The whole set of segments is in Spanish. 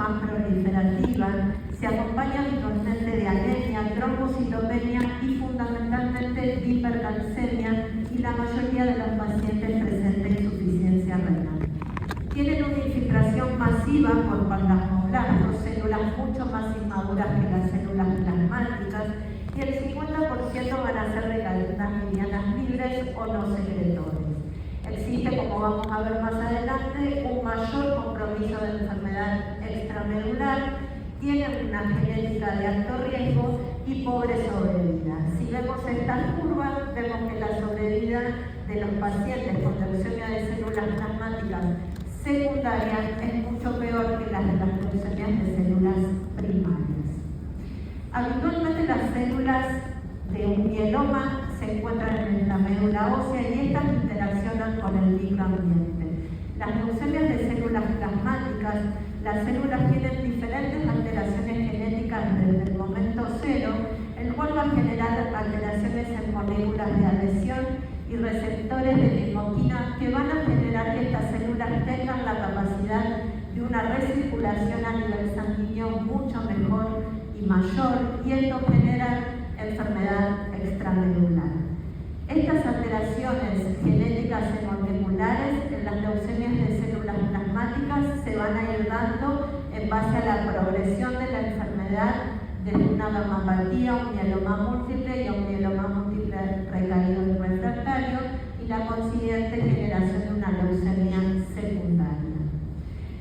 más proliferativa, se acompaña habitualmente de anemia, trombocitopenia y fundamentalmente de hipercalcemia, y la mayoría de los pacientes presentan insuficiencia renal. Tienen una infiltración masiva por plasmoblastos, células mucho más inmaduras que las células plasmáticas, y el 50% van a ser de cadenas medianas libres o no secretores. Existe, como vamos a ver más adelante, un mayor compromiso de enfermedad extramedular, tienen una genética de alto riesgo y pobre sobrevida. Si vemos estas curvas, vemos que la sobrevida de los pacientes con leucemia de células plasmáticas secundarias es mucho peor que las leucemias de células primarias. Habitualmente las células de un mieloma se encuentran en la médula ósea y estas interaccionan con el microambiente. Las leucemias de células plasmáticas, las células tienen diferentes alteraciones genéticas desde el momento cero, el cual va a generar alteraciones en moléculas de adhesión y receptores de limoquina que van a generar que estas células tengan la capacidad de una recirculación a nivel sanguíneo mucho mejor y mayor, y esto genera enfermedad extramedular. Estas alteraciones genéticas y moleculares en las leucemias de células plasmáticas se van a ir dando en base a la progresión de la enfermedad de una gamapatía, un mieloma múltiple y un mieloma múltiple recaído y refractario, y la consiguiente generación de una leucemia secundaria.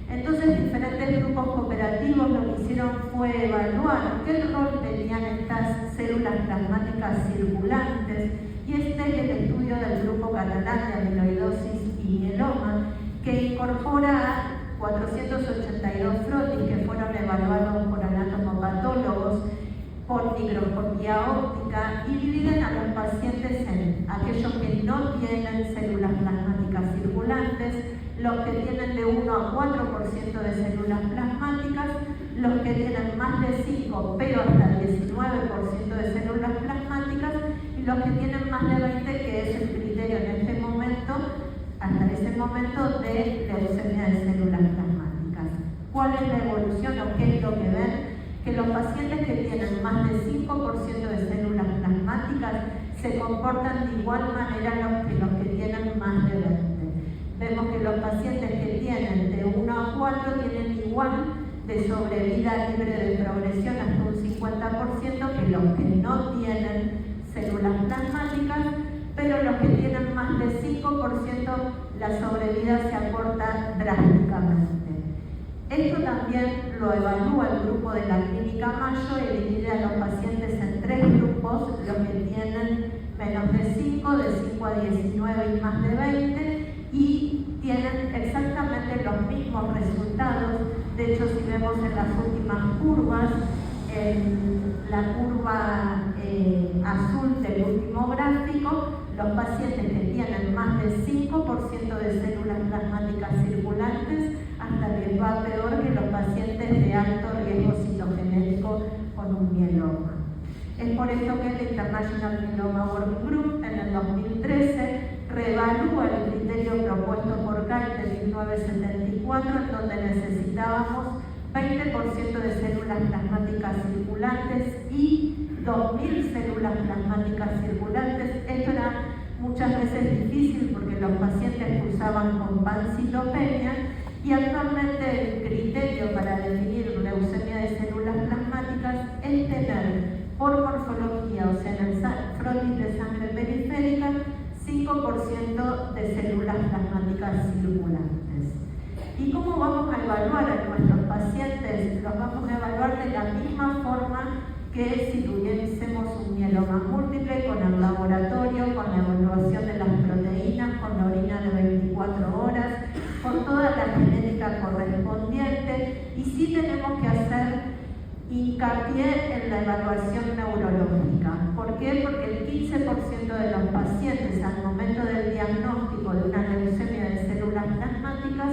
Entonces, diferentes grupos cooperativos lo que hicieron fue evaluar qué rol tenían estas células plasmáticas circulantes, y este es el estudio del grupo catalán de amiloidosis y mieloma, que incorpora a 482 frotis que fueron evaluados por anatomopatólogos por microscopía óptica, y dividen a los pacientes en aquellos que no tienen células plasmáticas circulantes, los que tienen de 1 a 4% de células plasmáticas, los que tienen más de 5 pero hasta 19% de células plasmáticas, y los que tienen más de 20, que es el criterio en este momento, hasta ese momento, de leucemia de células plasmáticas. ¿Cuál es la evolución o qué es lo que ven? Que los pacientes que tienen más de 5% de células plasmáticas se comportan de igual manera que los que tienen más de 20. Vemos que los pacientes que tienen de 1 a 4 tienen igual de sobrevida libre de progresión hasta un 50% que los que no tienen células plasmáticas, pero los que tienen más de 5% la sobrevida se acorta drásticamente. Esto también lo evalúa el grupo de la Clínica Mayo y divide a los pacientes en 3 grupos, los que tienen menos de 5, de 5 a 19 y más de 20, y tienen exactamente los mismos resultados. De hecho, si vemos en las últimas curvas, en la curva azul del último gráfico, los pacientes que tienen más de 5% de células plasmáticas circulantes, hasta les va peor que los pacientes de alto riesgo citogenético con un mieloma. Es por eso que el International Myeloma Working Group en el 2013 reevalúa el criterio propuesto por Kite en 1974, en donde necesitábamos 20% de células plasmáticas circulantes y 2.000 células plasmáticas circulantes. Esto era muchas veces difícil porque los pacientes cursaban con pancitopenia, y actualmente el criterio para definir leucemia de células plasmáticas es tener por morfología, o sea, en el frotis de sangre periférica, 5% de células plasmáticas circulantes. ¿Y cómo vamos a evaluar a nuestros pacientes? Los vamos a evaluar de la misma forma que si tuviésemos un mieloma múltiple, con el laboratorio, con la evaluación de las proteínas, con la orina de 24 horas, con toda la genética correspondiente, y sí tenemos que hacer hincapié en la evaluación neurológica. ¿Por qué? Porque el 15% de los pacientes al momento del diagnóstico de una leucemia de células plasmáticas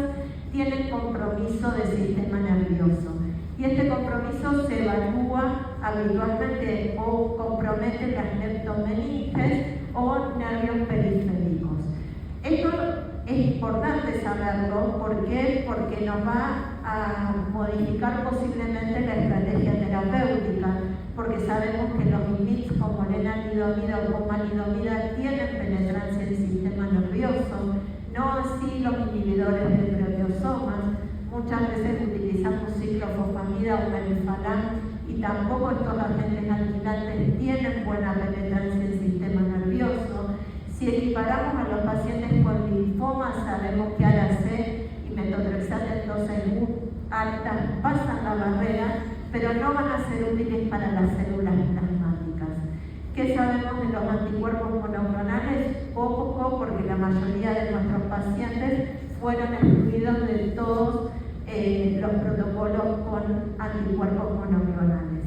tienen compromiso del sistema nervioso. Y este compromiso se evalúa habitualmente o compromete las leptomeninges o nervios periféricos. Esto es importante saberlo. ¿Por qué? Porque nos va a modificar posiblemente la estrategia terapéutica, porque sabemos que los IMIDs como lenalidomida o pomalidomida tienen penetrancia en el sistema nervioso, no así los inhibidores de proteosomas. Muchas veces utilizamos ciclofosfamida o melifalán y tampoco estos agentes alquilantes tienen buena penetrancia en el sistema nervioso. Si equiparamos a los pacientes con linfoma, sabemos que ARA-C y metotrexato en dosis altas pasan la barrera, pero no van a ser útiles para las células plasmáticas. ¿Qué sabemos de los anticuerpos monoclonales? Poco, porque la mayoría de nuestros pacientes fueron excluidos de todos los protocolos con anticuerpos monoclonales.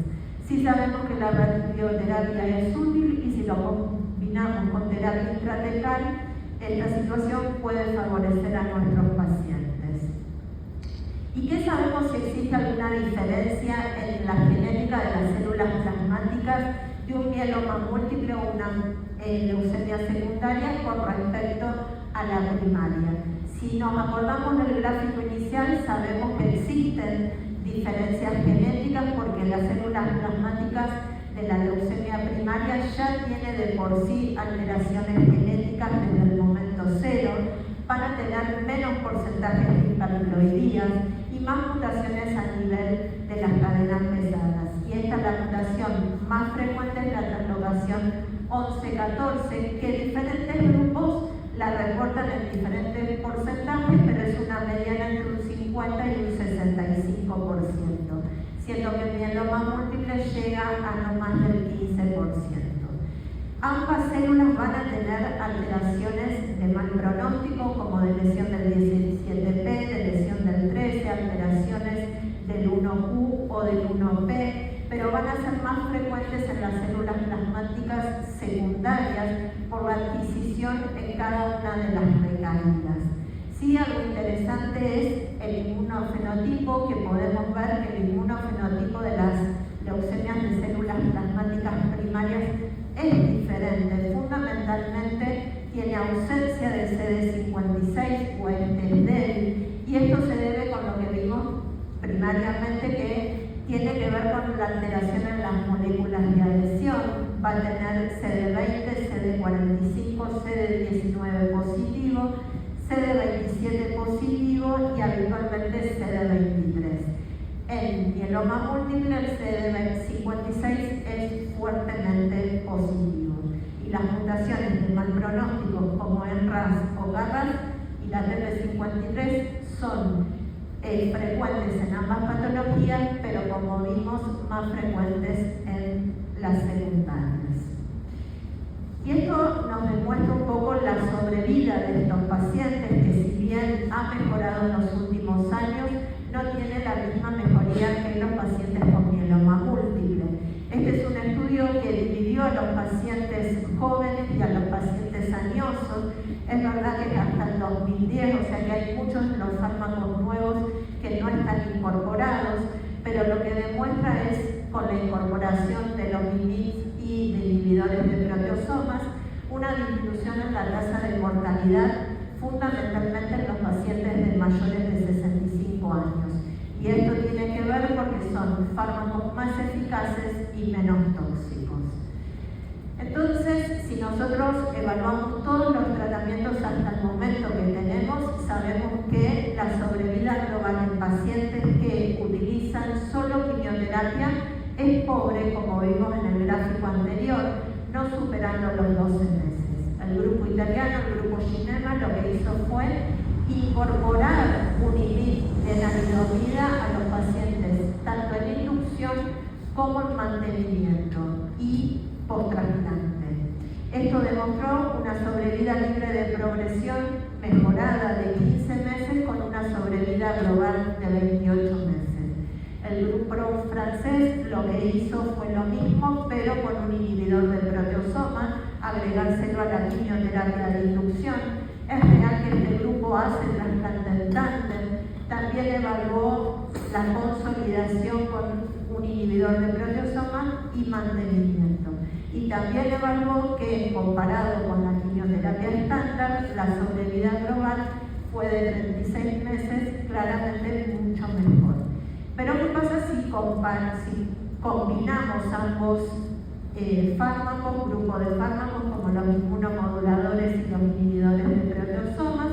Sí sabemos que la radioterapia es útil y si lo combinamos con terapia intratecal, esta situación puede favorecer a nuestros pacientes. ¿Y qué sabemos si existe alguna diferencia en la genética de las células plasmáticas de un mieloma múltiple o una leucemia secundaria con respecto a la primaria? Si nos acordamos del gráfico inicial, sabemos que existen diferencias genéticas porque las células plasmáticas de la leucemia primaria ya tiene de por sí alteraciones genéticas desde el momento cero, van a tener menos porcentajes de hiperploidías y más mutaciones a nivel de las cadenas pesadas. Y esta es la mutación más frecuente, es la translocación 11-14, que diferentes grupos la reportan en diferentes porcentajes, pero es una mediana entre un 50 y un 65%, siendo que el mieloma múltiple llega a no más del 15%. Ambas células van a tener alteraciones de mal pronóstico, como de lesión del 17P, de lesión del 13, alteraciones del 1Q o del 1P, pero van a ser más frecuentes en las células plasmáticas secundarias por la adquisición en cada una de las recaídas. Sí, algo interesante es el inmunofenotipo, que podemos ver que el inmunofenotipo de las leucemias de células plasmáticas primarias es diferente. Fundamentalmente tiene ausencia de CD56 o es débil, y esto se debe con lo que vimos primariamente, que tiene que ver con la alteración en las moléculas de adhesión. Va a tener CD20, CD45, CD19 positivo, CD27 positivo y habitualmente CD23. En mieloma múltiple el CD56 es fuertemente positivo y las mutaciones de mal pronóstico como en RAS o GARRAS y la TP53 son frecuentes en ambas patologías, pero como vimos, más frecuentes en las secundarias. Y esto nos demuestra un poco la sobrevida de estos pacientes, que si bien ha mejorado en los últimos años, no tiene la misma mejoría que los pacientes con mieloma múltiple. Este es un estudio que dividió a los pacientes jóvenes y a los pacientes añosos. Es verdad que hasta el 2010, o sea que hay muchos de los fármacos nuevos que no están incorporados, pero lo que demuestra es, con la incorporación de los IMIDs y de inhibidores de proteosomas, una disminución en la tasa de mortalidad, fundamentalmente en los pacientes de mayores de 65 años. Y esto tiene que ver porque son fármacos más eficaces y menos tóxicos. Entonces, si nosotros evaluamos todos los tratamientos hasta el momento que tenemos, sabemos que la sobrevida global en pacientes que utilizan solo quimioterapia es pobre, como vimos en el gráfico anterior, no superando los 12 meses. El grupo italiano, el grupo Ginema, lo que hizo fue incorporar un IMID de lenalidomida a los pacientes, tanto en inducción como en mantenimiento y post-trasplante. Esto demostró una sobrevida libre de progresión mejorada de 15 meses con una sobrevida global de 28 meses. El grupo francés lo que hizo fue lo mismo, pero con un inhibidor de proteosoma, agregárselo a la quimioterapia de inducción. Es real que este grupo hace trasplante en tándem, también evaluó la consolidación con un inhibidor de proteosoma y mantenimiento. Y también evaluó que, comparado con la quimioterapia estándar, la sobrevida global fue de 36 meses, claramente mucho mejor. Pero ¿qué pasa si combinamos ambos fármacos, grupos de fármacos como los inmunomoduladores y los inhibidores de proteosomas?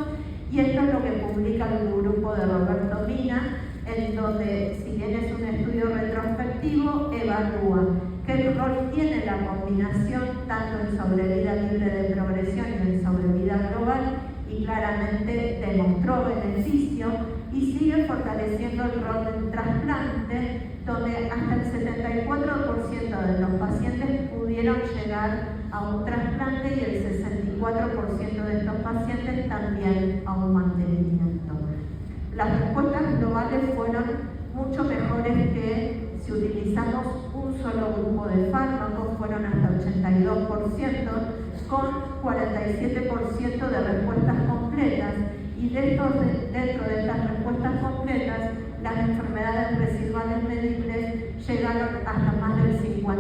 Y esto es lo que publica el grupo de Roberto Mina, en donde, si bien es un estudio retrospectivo, evalúa qué rol tiene la combinación tanto en sobrevida libre de progresión y en sobrevida global, y claramente demostró beneficio y sigue fortaleciendo el rol del trasplante, donde hasta el 74% de los pacientes pudieron llegar a un trasplante y el 64% de estos pacientes también a un mantenimiento. Las respuestas globales fueron mucho mejores que si utilizamos un solo grupo de fármacos, fueron hasta 82%, con 47% de respuestas completas, y dentro de estas respuestas completas, las enfermedades residuales medibles llegaron hasta más del 50%.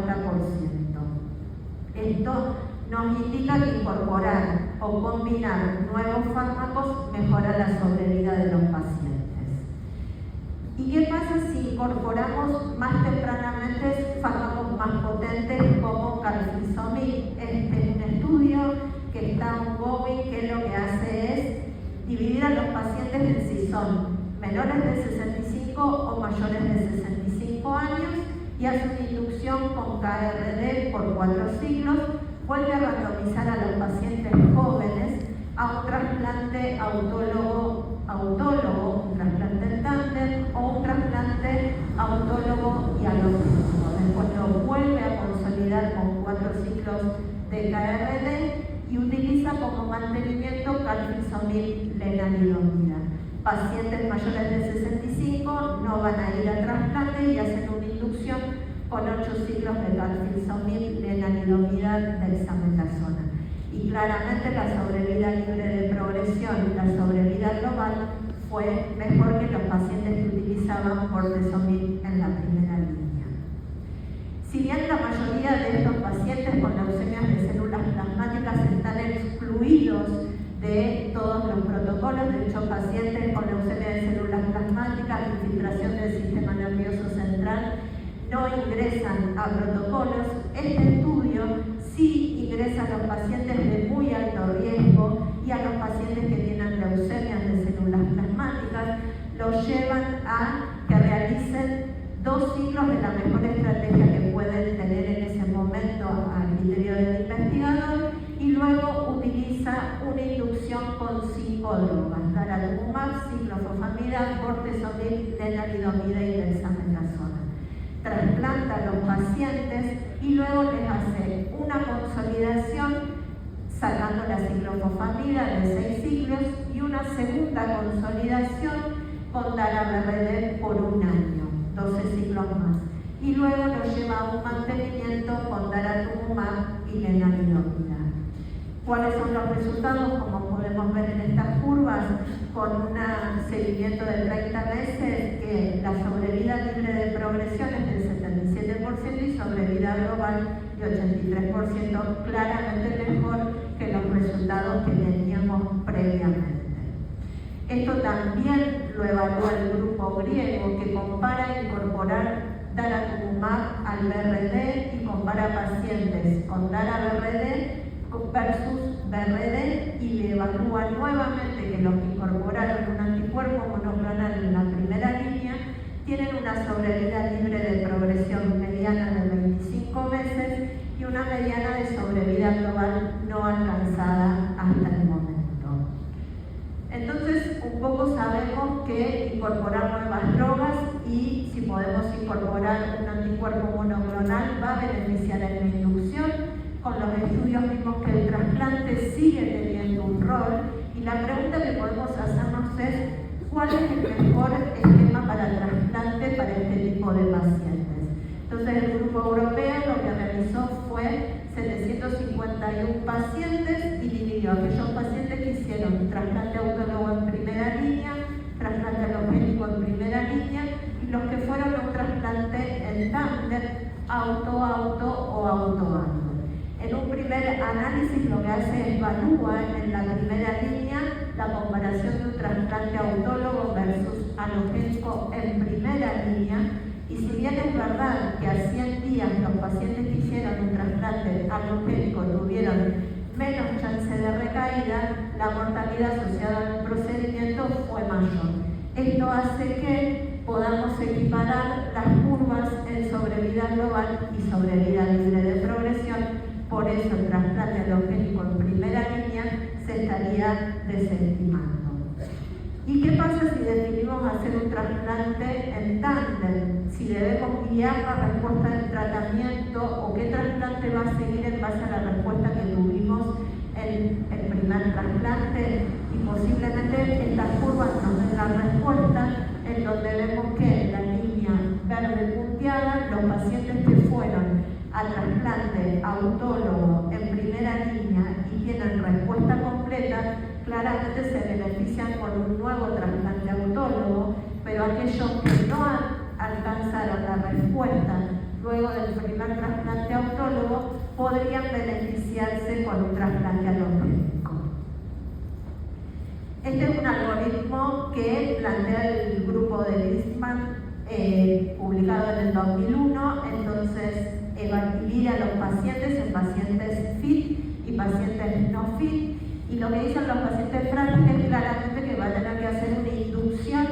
Esto nos indica que incorporar o combinar nuevos fármacos mejora la sobrevida de los pacientes. ¿Y qué pasa si incorporamos más tempranamente fármacos más potentes como carfilzomib? Este es un estudio que está ongoing, que lo que hace es dividir a los pacientes en si son menores de 65 o mayores de 65 años y hace una inducción con KRD por 4 ciclos, vuelve a randomizar a los pacientes jóvenes a un trasplante autólogo, un trasplante en tándem o un trasplante autólogo y alógeno. Después lo vuelve a consolidar con 4 ciclos de KRD y utiliza como mantenimiento carfilzomib lenalidomida. Pacientes mayores de 65 no van a ir a trasplante y hacen una inducción con 8 ciclos de carfilzomib lenalidomida dexametasona. Y claramente la sobrevida libre de progresión y la sobrevida global fue mejor que los pacientes que utilizaban bortezomib en la primera línea. Si bien la mayoría de estos pacientes con leucemias de células plasmáticas están excluidos de todos los protocolos, de hecho pacientes con leucemia de células plasmáticas, infiltración del sistema nervioso central, no ingresan a protocolos, este estudio sí ingresa a los pacientes de muy alto riesgo y a los pacientes que tienen leucemias de células plasmáticas, los llevan a que realicen 2 ciclos de la mejor estrategia que pueden tener en ese momento a criterio del investigador, y luego utiliza una inducción con 5 drogas: daratumumab, ciclofosfamida, bortezomib, lenalidomida y dexametasona. Trasplanta a los pacientes y luego les hace una consolidación sacando la ciclofosfamida de 6 ciclos y una segunda consolidación con daratumumab por 1 año, 12 ciclos más. Y luego lo lleva a un mantenimiento con daratumumab y lenalidomida. ¿Cuáles son los resultados? Como podemos ver en estas curvas, con un seguimiento de 30 meses, que la sobrevida libre de progresión es del 77% y sobrevida global de 83%, claramente mejor que los resultados que teníamos previamente. Esto también lo evalúa el grupo griego, que compara incorporar daratumumab al BRD y compara pacientes con dara-BRD versus BRD, y le evalúa nuevamente que los que incorporaron un anticuerpo monoclonal en la primera línea tienen una sobrevida libre de progresión mediana de 25 meses y una mediana de sobrevida global no alcanzada hasta el momento. Entonces, un poco sabemos que incorporar nuevas drogas y si podemos incorporar un anticuerpo monoclonal va a beneficiar en la inducción. Con los estudios vimos que el trasplante sigue teniendo un rol, y la pregunta que podemos hacernos es: ¿cuál es el mejor esquema para el trasplante para este tipo de pacientes? Entonces el grupo europeo lo que realizó fue 751 pacientes y dividió a aquellos pacientes que hicieron trasplante autólogo en primera línea, trasplante alogénico en primera línea, y los que fueron un trasplante en tándem, auto o auto. En un primer análisis lo que hace es evalúa en la primera línea la comparación de un trasplante autólogo versus alogénico en primera línea, y si bien es verdad que a 100 días los pacientes que hicieron un trasplante alogénico tuvieron menos chance de recaída, la mortalidad asociada al procedimiento fue mayor. Esto hace que podamos equiparar las curvas en sobrevida global y sobrevida libre de progresión. Por eso el trasplante alogénico en primera línea se estaría desestimando. ¿Y qué pasa si decidimos hacer un trasplante en tándem? Si debemos guiar la respuesta del tratamiento o qué trasplante va a seguir en base a la respuesta que tuvimos en el primer trasplante, y posiblemente estas curvas nos den la respuesta, en donde vemos que en la línea verde punteada los pacientes que fueron a trasplante autólogo en primera línea y tienen respuesta completa, claramente se benefician con un nuevo trasplante autólogo, pero aquellos que no alcanzaron la respuesta luego del primer trasplante autólogo podrían beneficiarse con un trasplante alogénico. Este es un algoritmo que plantea el grupo de Listman, publicado en el 2001, entonces divide a los pacientes en pacientes fit y pacientes no fit, y lo que dicen los pacientes frágiles claramente que va a tener que hacer una inducción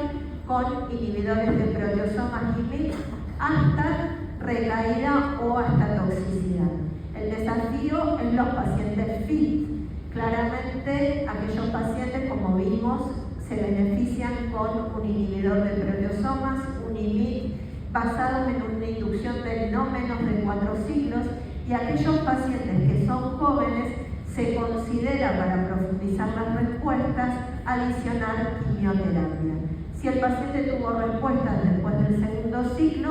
con inhibidores de proteosomas IMiD hasta recaída o hasta toxicidad. El desafío es los pacientes fit. Claramente aquellos pacientes, como vimos, se benefician con un inhibidor de proteosomas, un IMiD, basados en una inducción de no menos de 4 ciclos, y aquellos pacientes que son jóvenes se considera, para profundizar las respuestas, adicionar quimioterapia. Si el paciente tuvo respuestas después del segundo ciclo,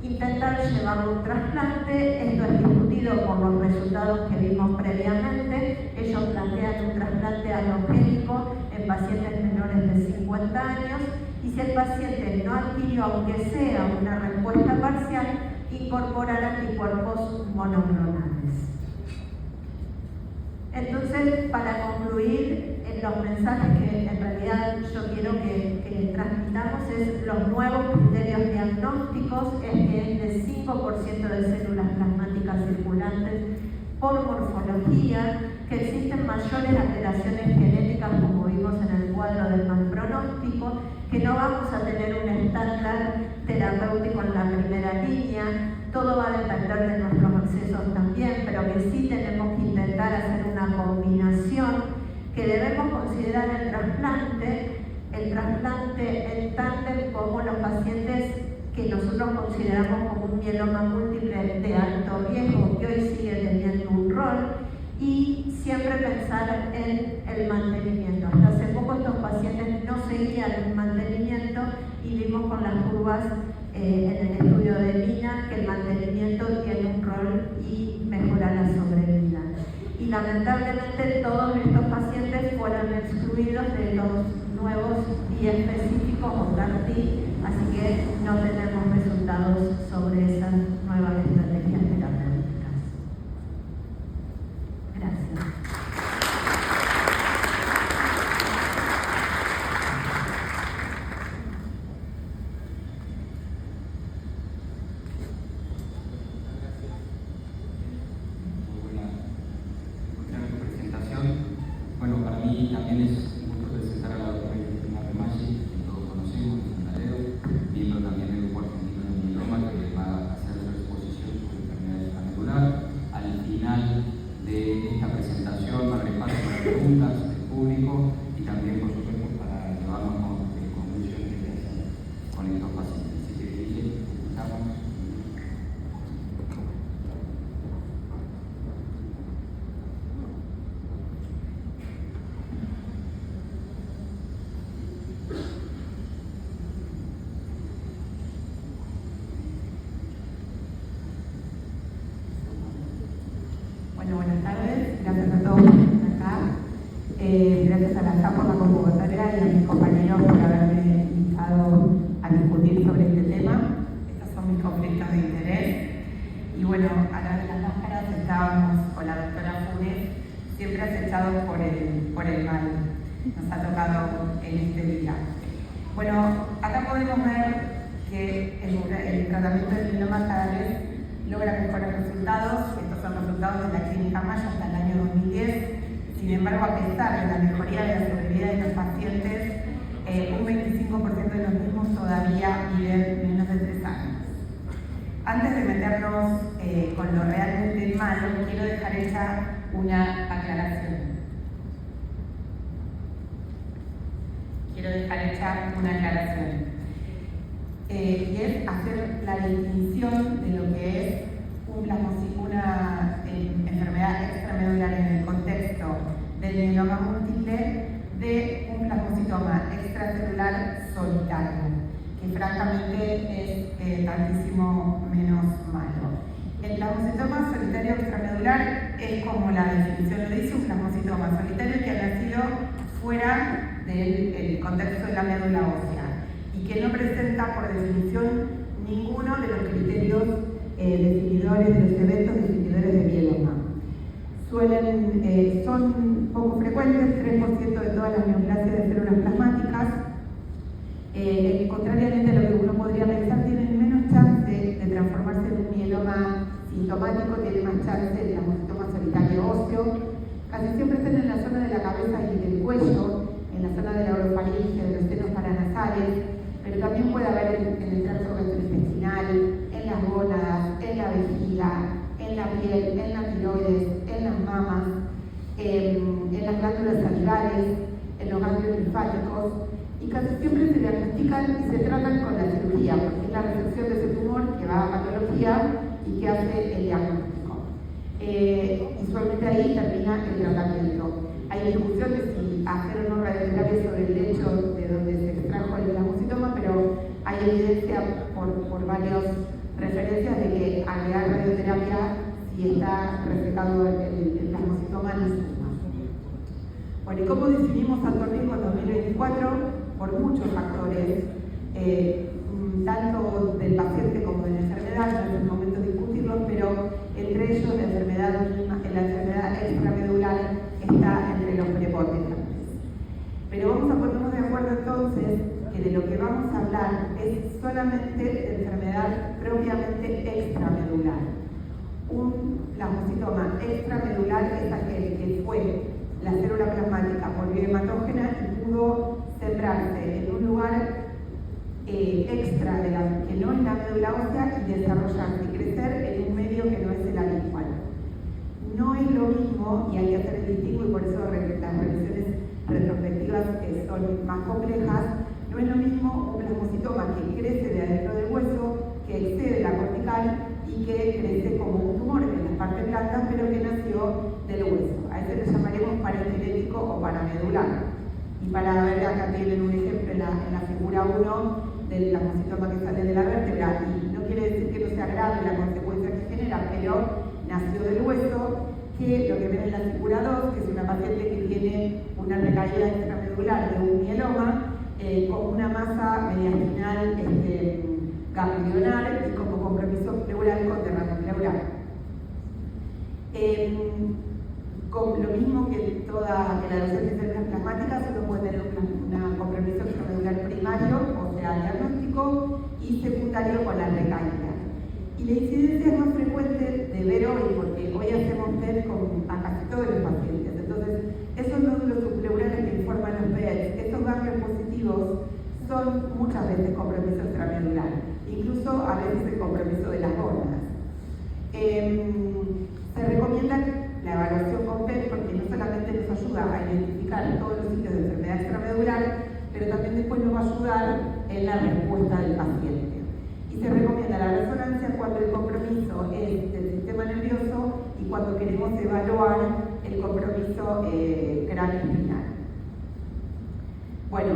intentar llevarlo a un trasplante. Esto es discutido por los resultados que vimos previamente. Ellos plantean un trasplante alogénico en pacientes menores de 50 años, y si el paciente no adquirió, aunque sea una respuesta parcial, incorporar anticuerpos monoclonales. Entonces, para concluir, los mensajes que en realidad yo quiero que transmitamos es los nuevos criterios diagnósticos, es que es de 5% de células plasmáticas circulantes por morfología, que existen mayores alteraciones genéticas como vimos en el cuadro del mal pronóstico, que no vamos a tener un estándar terapéutico en la primera línea, todo va a depender de nuestros accesos también, pero que sí tenemos que intentar hacer una combinación, que debemos considerar el trasplante en tándem como los pacientes que nosotros consideramos como un mieloma múltiple de alto riesgo, que hoy sigue teniendo un rol, y siempre pensar en el mantenimiento. Hasta hace poco estos pacientes no seguían el mantenimiento y vimos con las curvas en el estudio de Lina que el mantenimiento tiene un rol y mejora la sobrevida. Y lamentablemente todos estos pacientes fueron excluidos de los nuevos y específicos o CAR-T, así que no tenemos resultados sobre esas nuevas estrategias terapéuticas. Gracias. También es un gusto presentar a la doctora Cristina Remaggi, que todos conocemos, de Santareo, miembro también del Grupo Argentino de Mieloma, que va a hacer su exposición sobre enfermedad extramedular. Al final de esta presentación va a haber espacio para preguntas del público y también, por supuesto, para llevarnos con conclusiones que hacen con estos pacientes. Así que, Guille, escuchamos. Buenas tardes, gracias a todos por estar acá, gracias a la SA por la convocatoria y a mis compañeros por haberme invitado a discutir sobre este tema. Estos son mis conflictos de interés. Y bueno, a la vez de las máscaras estábamos con la mal nos ha tocado en este día. Bueno, acá podemos ver que el tratamiento del mieloma cada vez logra mejores resultados. Estos son resultados de la Clínica Mayo hasta el año 2010. Sin embargo, a pesar de la mejoría de la sobrevida de los pacientes, un 25% de los mismos todavía viven menos de 3 años. Antes de meternos con lo realmente malo, quiero dejar hecha una aclaración. Y es hacer la distinción de lo que es una enfermedad extramedular en el contexto del mieloma múltiple de un plasmocitoma extracelular solitario, que francamente es tantísimo menos malo. El plasmocitoma solitario extramedular es, como la definición lo dice, un plasmocitoma solitario que ha nacido fuera del contexto de la médula ósea y que no presenta por definición ninguno de los criterios definidores de los eventos definidores de mieloma. Son poco frecuentes, 3% de todas las neoplasias de células plasmáticas. Contrariamente a lo que uno podría pensar, tienen menos chance de transformarse en un mieloma sintomático, tiene más chance de plasmocitoma solitario óseo. Casi siempre están en la zona de la cabeza y del cuello, en la zona de la orofaringe, de los senos paranasales, pero también puede haber en el tracto gastrointestinal, en las gónadas, en la vejiga, en la piel, en la tiroides, en las mamas, en las glándulas salivales, en los ganglios linfáticos, y casi siempre se diagnostican y se tratan con la cirugía, porque es la resección de ese tumor que va a patología y que hace el diagnóstico. Usualmente ahí termina el tratamiento. Hay discusiones si hacer o no radioterapia sobre el lecho de donde se extrajo el plasmocitoma, pero hay evidencia por varias referencias de que agregar radioterapia si está resecado el plasmocitoma no suma. Bueno, ¿y cómo definimos alto riesgo en 2024? Por muchos factores, tanto del paciente como de la enfermedad, no es el momento de discutirlos, pero entre ellos la enfermedad extramedular está entre los prepotentes. Pero vamos a ponernos de acuerdo entonces que de lo que vamos a hablar es solamente de enfermedad propiamente extramedular. Un plasmocitoma extramedular es aquel que fue la célula plasmática por vía hematógena y pudo sembrarse en un lugar extra que no es la médula ósea y desarrollarse y crecer en un medio que no es el habitual. No es lo mismo, y hay que hacer el distingo, y por eso las revisiones retrospectivas son más complejas, no es lo mismo un plasmocitoma que crece de adentro del hueso, que excede la cortical y que crece como un tumor en las partes blandas, pero que nació del hueso. A ese le llamaremos paraesquelético o paramedular. Y para ver, acá tienen un ejemplo en la figura 1 del plasmocitoma que sale de la vértebra, y no quiere decir que no sea grave la consecuencia que genera, pero nació del hueso, que lo que ven en la figura 2, que es una paciente que tiene una recaída extramedular de un mieloma, con una masa mediastinal ganglionar y como compromiso pleural con derrame pleural. Con lo mismo que la erosión de células plasmáticas, uno puede tener un compromiso extramedular primario, o sea, diagnóstico, y secundario con la recaída. Y la incidencia es más frecuente de ver hoy, porque hoy hacemos test a casi todos los pacientes. Entonces, esos nódulos subpleurales que informan los PET, estos ganglios positivos, son muchas veces compromiso extramedular, incluso a veces el compromiso de las gónadas. Se recomienda la evaluación con PET porque no solamente nos ayuda a identificar todos los sitios de enfermedad extramedular, pero también después nos va a ayudar en la respuesta del paciente. Y se recomienda la resonancia cuando el compromiso es del sistema nervioso y cuando queremos evaluar el compromiso cráneo-espinal. Bueno,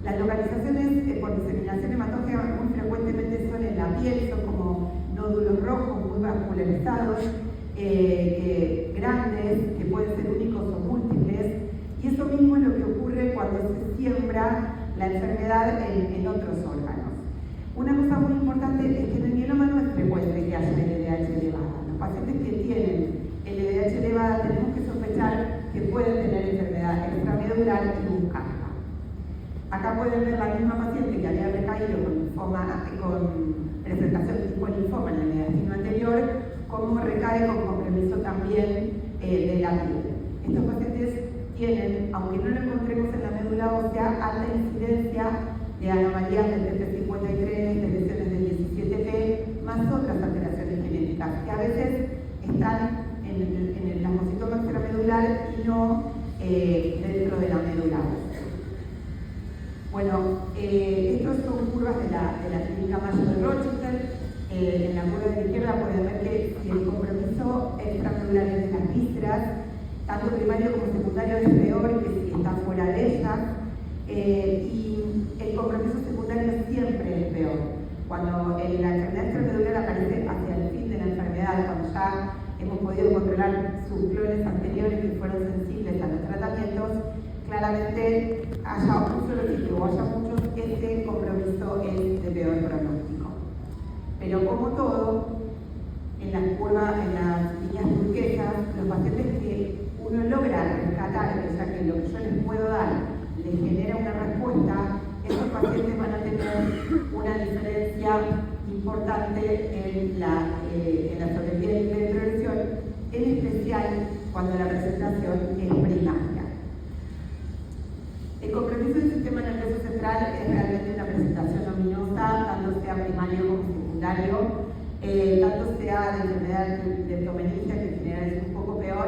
las localizaciones por diseminación hematógena muy frecuentemente son en la piel, son como nódulos rojos muy vascularizados, grandes, que pueden ser únicos o múltiples, y eso mismo es lo que ocurre cuando se siembra la enfermedad en otros órganos. Una cosa muy importante es que en el mieloma no es frecuente que haya LDH elevada. Los pacientes que tienen LDH elevada tenemos que sospechar que pueden tener enfermedad extramedular y buscarla. Acá pueden ver la misma paciente que había recaído con presentación tipo linfoma en el mediastino anterior, cómo recae con compromiso también de la piel. Estos pacientes tienen, aunque no lo encontremos en la médula ósea, alta incidencia de anomalías del TP53, de lesiones del 17P, más otras alteraciones genéticas, que a veces están en el plasmocitoma extramedular y no dentro de la médula ósea. Bueno, estas son curvas de la clínica Mayo de Rochester. En la curva de la izquierda pueden ver que si el compromiso extramedular es de las vísceras, tanto primario como secundario es peor que si está fuera de ellas, y el compromiso secundario siempre es peor. Cuando la enfermedad extramedular aparece hacia el fin de la enfermedad, cuando ya hemos podido controlar sus clones anteriores que fueron sensibles a los tratamientos, claramente haya un solo sitio o haya muchos, este compromiso es de peor pronóstico. Pero como todo, en las curvas, en las líneas turquesas, los pacientes que uno logra rescatar, o sea que lo que yo les puedo dar les genera una respuesta, esos pacientes van a tener una diferencia importante en la sobrevida y de progresión, en especial cuando la presentación es primaria. El compromiso del sistema nervioso central es realmente una presentación ominosa, tanto sea primario como secundario, tanto sea de enfermedad leptomeningia, que en general es un poco peor,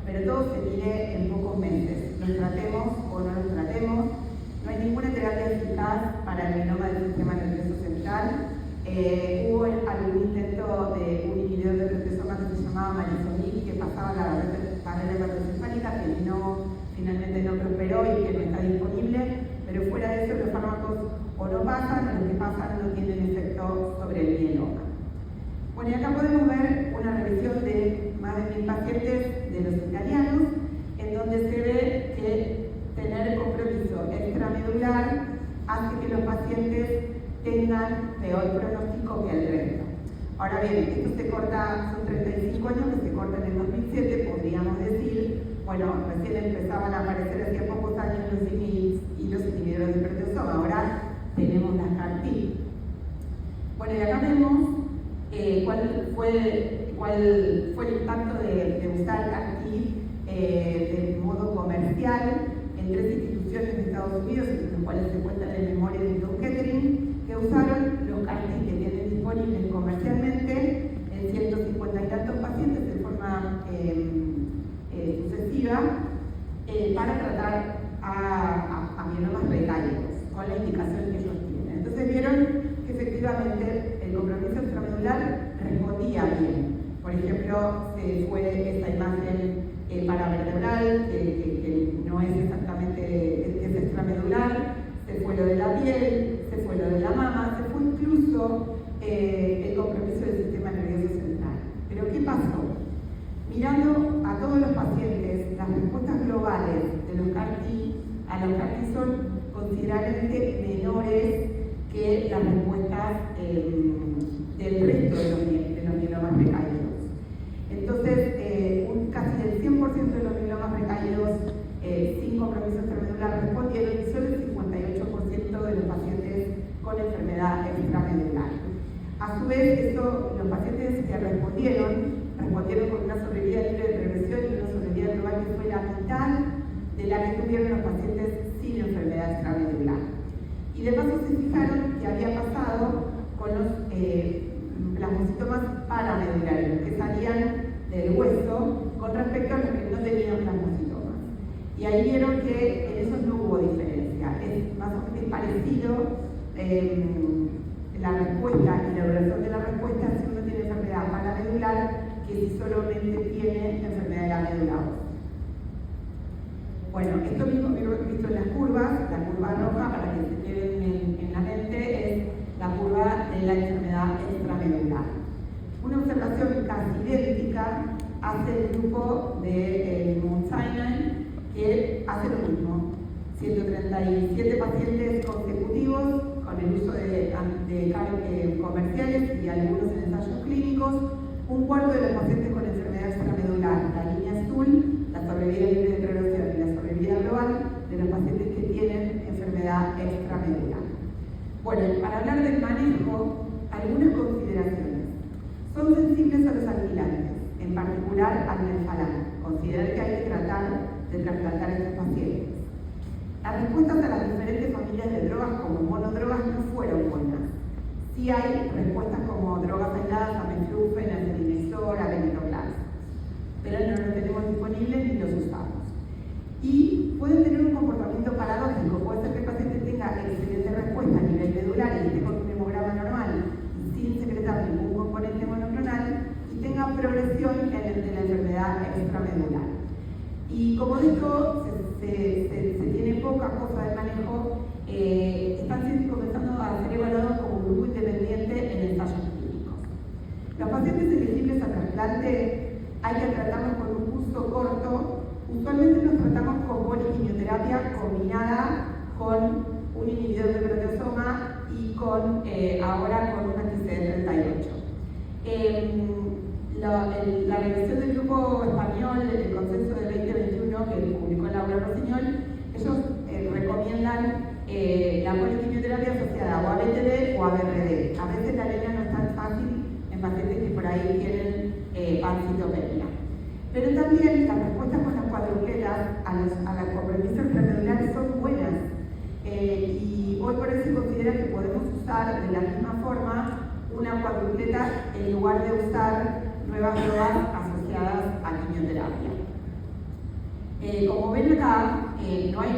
pero todo se mide en pocos meses. Los tratemos o no los tratemos. No hay ninguna terapia eficaz para el mieloma del sistema nervioso central. Hubo algún intento de un inhibidor de proteasoma que se llamaba Marisomib, que pasaba la barrera hepatocefálica, que finalmente no prosperó y que no está disponible, pero fuera de eso los fármacos o no pasan o los que pasan no tienen efecto sobre el mieloma. Bueno, y acá podemos ver una revisión de más de 1000 pacientes de los italianos, en donde se ve que tener compromiso extramedular hace que los pacientes tengan peor pronóstico que el resto. Ahora bien, esto se corta, son 35 años que se cortan en 2007, podríamos decir, bueno, recién empezaban a aparecer hacía pocos años los IMIDs y los inhibidores de proteasoma, ahora tenemos las CAR-T. Bueno, y acá vemos cuál fue el impacto de usar CAR-T de modo comercial en 3 instituciones de Estados Unidos, en las cuales se cuentan en memoria de Sloan Kettering, que usaron los CAR-T que tienen disponibles comercialmente en 150 y tantos pacientes de forma sucesiva para tratar a mielomas recaídos, con la indicación que ellos tienen. Entonces vieron que efectivamente el compromiso extramedular respondía bien. Por ejemplo, se fue esta imagen paravertebral, que no es exactamente, es extramedular, se fue lo de la piel, se fue lo de la mama, se fue incluso el compromiso del sistema nervioso central. Pero ¿qué pasó? Mirando a todos los pacientes, las respuestas globales de los CAR-T a los CAR-T son considerablemente menores que las respuestas del resto de los mielomas recaídos. Entonces, casi el 100% de los mielomas recaídos sin compromiso extramedular respondieron y solo el 58% de los pacientes con enfermedad extramedular. A su vez, los pacientes que respondieron con una sobrevida libre de progresión y una sobrevida global que fue la mitad de la que tuvieron los pacientes sin enfermedad extramedular. Y de paso se fijaron que había pasado con los plasmocitomas paramedulares, los que salían del hueso, con respecto a los que no tenían plasmocitomas. Y ahí vieron que en eso no hubo diferencia. Es más o menos parecido la respuesta y la duración de la respuesta si uno tiene enfermedad paramedular que si solamente tiene enfermedad de la médula ósea. Bueno, esto mismo que hemos visto en las curvas, la curva roja, para que se queden en la mente, es la curva de la enfermedad extramedular. Una observación casi idéntica hace el grupo de Mount Sinai, que hace lo mismo. 137 pacientes consecutivos con el uso de comerciales y algunos en ensayos clínicos. Un cuarto de los pacientes con enfermedad extramedular, la línea azul, la sobrevida libre de progresión y la sobrevida global de los pacientes extramedular. Bueno, para hablar del manejo, algunas consideraciones. Son sensibles a los alquilantes, en particular al melfalán. Considerar que hay que tratar de trasplantar a estos pacientes. Las respuestas a las diferentes familias de drogas como monodrogas no fueron buenas. Sí hay respuestas como drogas aisladas, ameflufen, acetaminofén, aveniroclas, pero no los tenemos disponibles ni los usamos. Y pueden tener un comportamiento paradójico. Puede ser que el paciente tenga excelente respuesta a nivel medular y esté con un hemograma normal y sin secretar ningún componente monoclonal y tenga progresión de la enfermedad extramedular. Y como de esto se tiene poca cosa de manejo, están comenzando a ser evaluados como un grupo independiente en ensayos clínicos. Los pacientes elegibles a trasplante hay que tratarlos con un curso corto. Usualmente los tratamos con poliquimioterapia combinada con un inhibidor de proteasoma y ahora con un anti-CD38. La revisión del grupo español, el consenso del 2021 que publicó Laura Rossignol, ellos recomiendan la poliquimioterapia asociada o a BTD o a BRD. A veces la línea no es tan fácil en pacientes que por ahí tienen pancitopenia. Pero también las respuestas con las cuadrupletas a la compromiso extramedular son buenas. Y hoy por eso se considera que podemos usar de la misma forma una cuadrupleta en lugar de usar nuevas drogas asociadas a quimioterapia. Como ven acá, no hay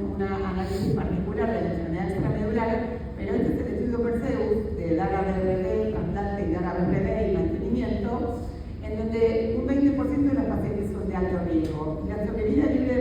un análisis particular de la enfermedad extramedular, pero este es el estudio Perseus de dar a BRD, trasplante y dar a BRD y mantenimiento, en donde un 20% de los pacientes son de alto riesgo. Y la sobrevida